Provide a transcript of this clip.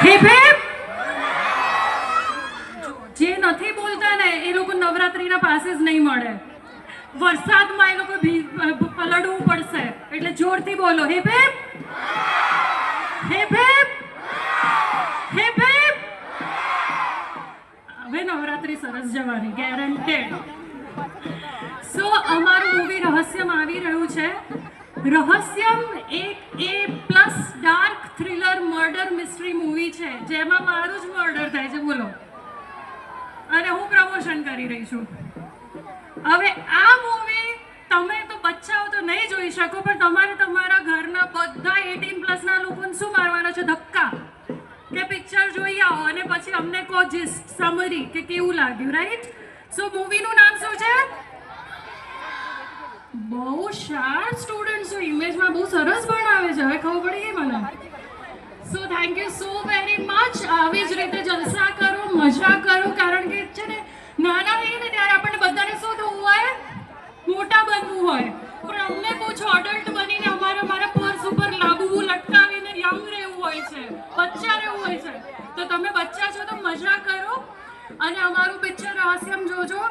Heap heap. જે નથી બોલતા ને એ લોકો નવરાત્રીના પાસીસ નહીં મળે. વરસાદમાં એ લોકો પલળવું પડશે, એટલે જોરથી બોલો. Heap heap heap heap heap heap. હવે નવરાત્રી સરસ જવાની ગેરંટેડ. સો અમારું મૂવી રહસ્યમ આવી રહ્યું છે. રહસ્યમ એક A+ dark thriller murder mystery movie છે, જેમાં મારું જ મર્ડર થાય છે. બોલો. અને હું પ્રમોશન કરી રહી છું. હવે આ મૂવી તમે તો બચ્ચાઓ તો નહીં જોઈ શકો, પણ તમારે તમારા ઘરના બધા 18+ ના લોકોને શું મારવાના છે? ધક્કા. કે પિક્ચર જોઈ આવો અને પછી અમને કહો જીસ્ટ સમરી કે કેવું લાગ્યું. રાઈટ? સો મૂવીનું નામ શું છે? બહુ શાર્પ સ્ટુડન્ટ છો, ઇમેજમાં બહુ સરસ ભણાવે છે. હવે ખબર પડી ગઈ મને. So thank you so very much. આવી જ રીતે જલસા કરો, મજા કરો, કારણ કે છે ને નાના હોઈએ ને ત્યારે આપણને બધાને શું થવું હોય? મોટા બનવું હોય. પણ અમને પૂછો અડલ્ટ બનીને અમારા પર્સ ઉપર લાબુ લટકાવીને યંગ રહેવું હોય છે, બચ્ચા રહેવું હોય છે. તો તમે બચ્ચા છો તો મજા કરો અને અમારું પિક્ચર રહસ્યમ જોજો.